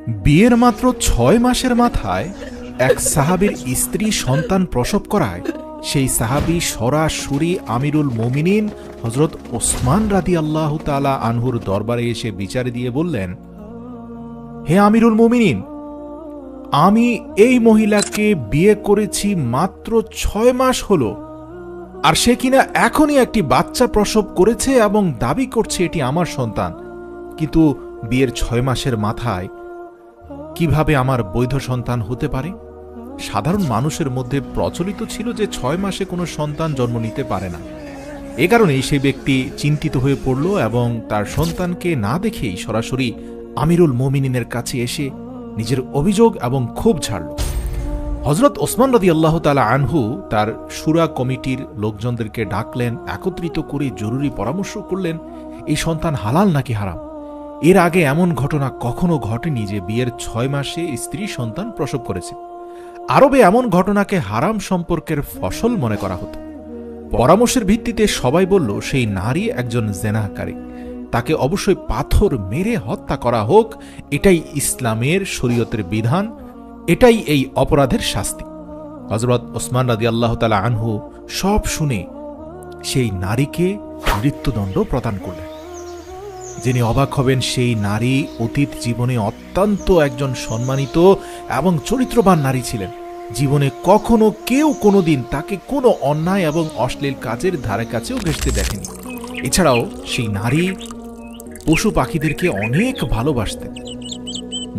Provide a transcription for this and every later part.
বিয়ের মাত্র ৬ মাসের মাথায় এক সাহাবীর স্ত্রী সন্তান প্রসব করায় সেই সাহাবী সরাসরি আমিরুল মোমিনিন হযরত ওসমান রাদিয়াল্লাহু তাআলা আনহুর দরবারে এসে বিচার দিয়ে বললেন, হে আমিরুল মোমিনিন, আমি এই মহিলাকে বিয়ে করেছি মাত্র ৬ মাস হলো, আর সে কিনা এখনই একটি বাচ্চা প্রসব করেছে এবং দাবি করছে এটি আমার সন্তান। কিন্তু বিয়ের ৬ মাসের মাথায় কিভাবে আমার বৈধ সন্তান হতে পারে? সাধারণ মানুষের মধ্যে প্রচলিত ছিল যে ৬ মাসে কোনো সন্তান জন্ম নিতে পারে না। এ কারণেই সেই ব্যক্তি চিন্তিত হয়ে পড়ল এবং তার সন্তানকে না দেখেই সরাসরি আমিরুল মোমিনিনের কাছে এসে নিজের অভিযোগ এবং ক্ষোভ ছাড়ল। হযরত ওসমান রাদিয়াল্লাহু তাআলা আনহু তার শুরা কমিটির লোকজনদেরকে ডাকলেন, একত্রিত করে জরুরি পরামর্শ করলেন এই সন্তান হালাল নাকি হারাম। এর আগে এমন ঘটনা কখনো ঘটেনি যে বিয়ের ৬ মাসে স্ত্রী সন্তান প্রসব করেছে। আরবে এমন ঘটনাকে হারাম সম্পর্কের ফসল মনে করা হতো। পরামর্শের ভিত্তিতে সবাই বলল সেই নারী একজন জেনাহকারী, তাকে অবশ্যই পাথর মেরে হত্যা করা হোক, এটাই ইসলামের শরীয়তের বিধান, এটাই এই অপরাধের শাস্তি। হযরত ওসমান রাদিয়াল্লাহু তাআলা আনহু সব শুনে সেই নারীকে মৃত্যুদণ্ড প্রদান করলেন। যিনি অবাক হবেন, সেই নারী অতীত জীবনে অত্যন্ত একজন সম্মানিত এবং চরিত্রবান নারী ছিলেন। জীবনে কখনো কেউ কোনোদিন তাকে কোনো অন্যায় এবং অশ্লীল কাজের ধারে কাছেও ঘেঁষতে দেখেনি। এছাড়াও সেই নারী পশু পাখিদেরকে অনেক ভালোবাসতেন।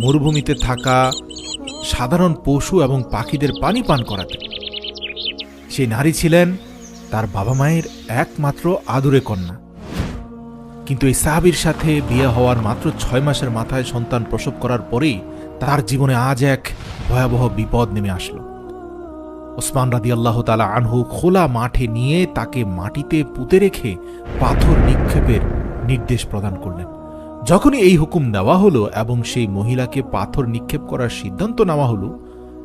মরুভূমিতে থাকা সাধারণ পশু এবং পাখিদের পানি পান করাতেন। সেই নারী ছিলেন তার বাবা মায়ের একমাত্র আদুরে কন্যা। কিন্তু এই সাহাবীর সাথে বিয়ে হওয়ার মাত্র ৬ মাসের মাথায় সন্তান প্রসব করার পরেই তার জীবনে আজ এক ভয়াবহ বিপদ নেমে আসলো। ওসমান রাদিয়াল্লাহু তাআলা আনহু খোলা মাঠে নিয়ে তাকে মাটিতে পুঁতে রেখে পাথর নিক্ষেপের নির্দেশ প্রদান করলেন। যখনই এই হুকুম দেওয়া হলো এবং সেই মহিলাকে পাথর নিক্ষেপ করার সিদ্ধান্ত নেওয়া হলো,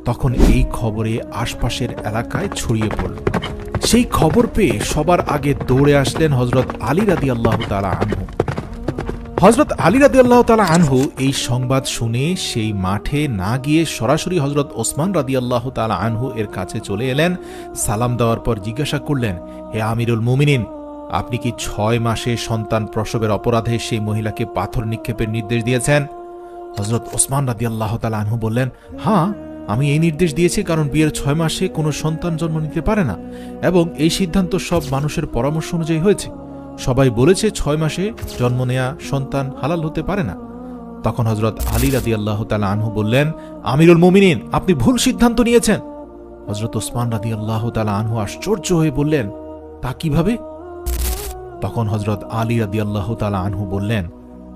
তখন এই খবরে আশপাশের এলাকায় ছড়িয়ে পড়ল। সেই খবর পেয়ে সবার আগে দৌড়ে আসলেন হযরত আলী রাদিয়াল্লাহু তাআলা আনহু। হযরত আলী রাদিয়াল্লাহু তাআলা আনহু এই সংবাদ শুনে সেই মাঠে না গিয়ে সরাসরি হযরত ওসমান রাদিয়াল্লাহু তাআলা আনহু এর কাছে চলে এলেন। সালাম দেওয়ার পর জিজ্ঞাসা করলেন, হে আমিরুল মুমিনিন, আপনি কি ৬ মাসে সন্তান প্রসবের অপরাধে সেই মহিলাকে পাথর নিক্ষেপের নির্দেশ দিয়েছেন? হযরত ওসমান রাদিয়াল্লাহু তাআলা আনহু বললেন, হ্যাঁ, আমি এই নির্দেশ দিয়েছি কারণ বিয়ের ৬ মাসে কোনো সন্তান জন্ম নিতে পারে না এবং এই সিদ্ধান্ত সব মানুষের পরামর্শ অনুযায়ী হয়েছে। সবাই বলেছে ৬ মাসে জন্ম নেয়া সন্তান হালাল হতে পারে না। তখন হযরত আলী রাদিয়াল্লাহু তাআলা আনহু বললেন, আমিরুল মুমিনিন, আপনি ভুল সিদ্ধান্ত নিয়েছেন। হযরত ওসমান রাদিয়াল্লাহু তাআলা আনহু আশ্চর্য হয়ে বললেন, তা কিভাবে? তখন হযরত আলী রাদিয়াল্লাহু তাআলা আনহু বললেন,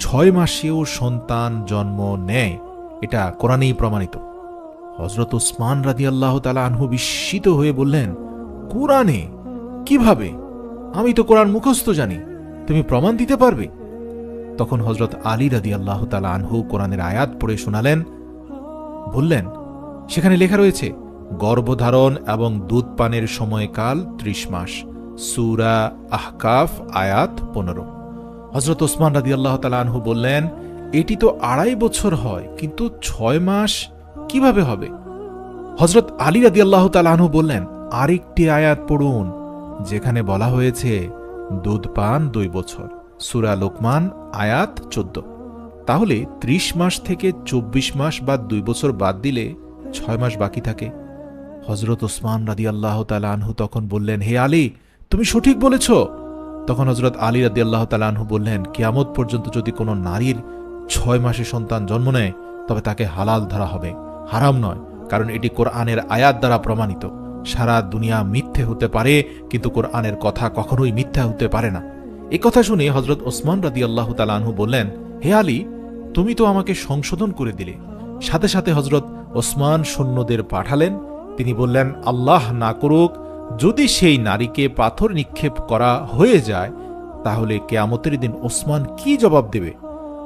৬ মাসেও সন্তান জন্ম নেয়, এটা কোরআনেই প্রমাণিত। হযরত ওসমান রাদিয়াল্লাহু তাআলা আনহু বিস্মিত হয়ে বললেন, কোরআনে? কিভাবে? আমি তো কোরআন মুখস্থ জানি, তুমি প্রমাণ দিতে পারবে? তখন হযরত আলী রাদিয়াল্লাহু তাআলা আনহু কোরআনের আয়াত পড়ে শোনালেন। বললেন, সেখানে লেখা রয়েছে, গর্ভধারণ এবং দুধ পানের সময়কাল ৩০ মাস। সূরা আহকাফ আয়াত ১৫। হযরত ওসমান রাদিয়াল্লাহু তাআলা আনহু বললেন, এটি তো ২.৫ বছর হয়, কিন্তু ৬ মাস কিভাবে হবে? হযরত আলী রাদিয়াল্লাহু তাআলা আনহু বললেন, আরেকটি আয়াত পড়ুন যেখানে বলা হয়েছে দুধ পান ২ বছর। সূরা লোকমান আয়াত ১৪। তাহলে ৩০ মাস থেকে ২৪ মাস বা ২ বছর বাদ দিলে ৬ মাস বাকি থাকে। হযরত ওসমান রাদিয়াল্লাহু তাআলা আনহু তখন বললেন, হে আলী, তুমি সঠিক বলেছ। তখন হযরত আলী রাদিয়াল্লাহু তাআলা আনহু বললেন, কিয়ামত পর্যন্ত যদি কোনো নারীর ৬ মাসে সন্তান জন্ম নেয় তবে তাকে হালাল ধরা হবে, হারাম নয়, কারণ এটি কোরআনের আয়াত দ্বারা প্রমাণিত। সারা দুনিয়া মিথ্যে হতে পারে, কিন্তু কোরআনের কথা কখনোই মিথ্যা হতে পারে না। এই কথা শুনে হযরত ওসমান রাদিয়াল্লাহু তাআলা আনহু বললেন, হে আলী, তুমি তো আমাকে সংশোধন করে দিলে। সাথে সাথে হযরত ওসমান সৈন্যদের পাঠালেন। তিনি বললেন, আল্লাহ না করুক, যদি সেই নারীকে পাথর নিক্ষেপ করা হয়ে যায় তাহলে কিয়ামতের দিন ওসমান কি জবাব দেবে?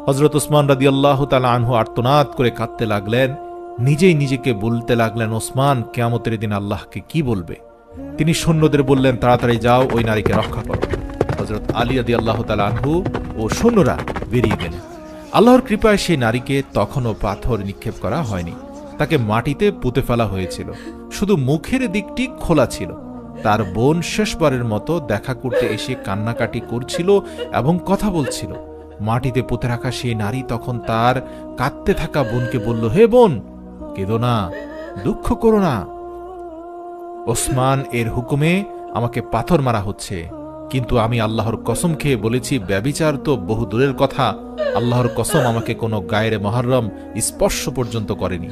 হযরত ওসমান রাদিয়াল্লাহু তাআলা আনহু আর্তনাদ করে কাঁদতে লাগলেন। নিজেই নিজেকে বলতে লাগলেন, ওসমান কিয়ামতের দিন আল্লাহকে কি বলবে? তিনি সৈন্যদের বললেন, তাড়াতাড়ি যাও, ওই নারীকে রক্ষা করো। হযরত আলী রাদিয়াল্লাহু তাআলা আনহু ও সৈন্যরা বেরিয়ে গেলেন। আল্লাহর কৃপায় সেই নারীকে তখনও পাথর নিক্ষেপ করা হয়নি, তাকে মাটিতে পুঁতে ফেলা হয়েছিল, শুধু মুখের দিকটি খোলা ছিল। তার বোন শেষবারের মতো দেখা করতে এসে কান্নাকাটি করছিল এবং কথা বলছিল। মাটিতে পুঁতে রাখা সেই নারী তখন তার কাঁদতে থাকা বোনকে বলল, হে বোন, কেঁদো না, দুঃখ করো না। ওসমান এর হুকুমে আমাকে পাথর মারা হচ্ছে, কিন্তু আমি আল্লাহর কসম খেয়ে বলেছি, ব্যভিচার তো বহু দূরের কথা, আল্লাহর কসম আমাকে কোনো গায়ের মহরম স্পর্শ পর্যন্ত করেনি।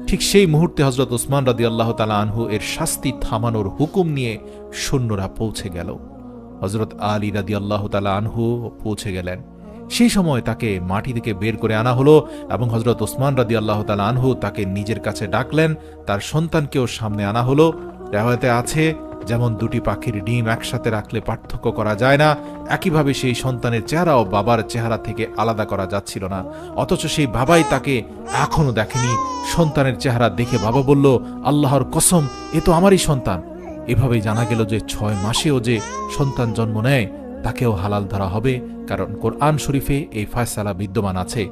ঠিক সেই মুহূর্তে হযরত ওসমান রাদিয়াল্লাহু তাআলা আনহু এর শাস্তি থামানোর হুকুম নিয়ে সৈন্যরা পৌঁছে গেল। হযরত আলী রাদিয়াল্লাহু তাআলা আনহু পৌঁছে গেলেন। সেই সময় তাকে মাটি থেকে বের করে আনা হলো এবং হযরত ওসমান রাদিয়াল্লাহু তাআলা আনহু তাকে নিজের কাছে ডাকলেন। তার সন্তানকেও সামনে আনা হলো। রিওয়ায়াতে আছে, যেমন দুটি পাখির ডিম একসাথে রাখলে পার্থক্য করা যায় না, একইভাবে সেই সন্তানের চেহারাও বাবার চেহারা থেকে আলাদা করা যাচ্ছিল না। অথচ সেই বাবাই তাকে এখনো দেখেনি। সন্তানের চেহারা দেখে বাবা বলল, আল্লাহর কসম, এ তো আমারই সন্তান। এভাবেই জানা গেল যে 6 মাসেও যে সন্তান জন্ম নেয় তাকেও হালাল ধরা হবে, কারণ কোরআন শরীফে এই ফয়সালা বিদ্যমান আছে।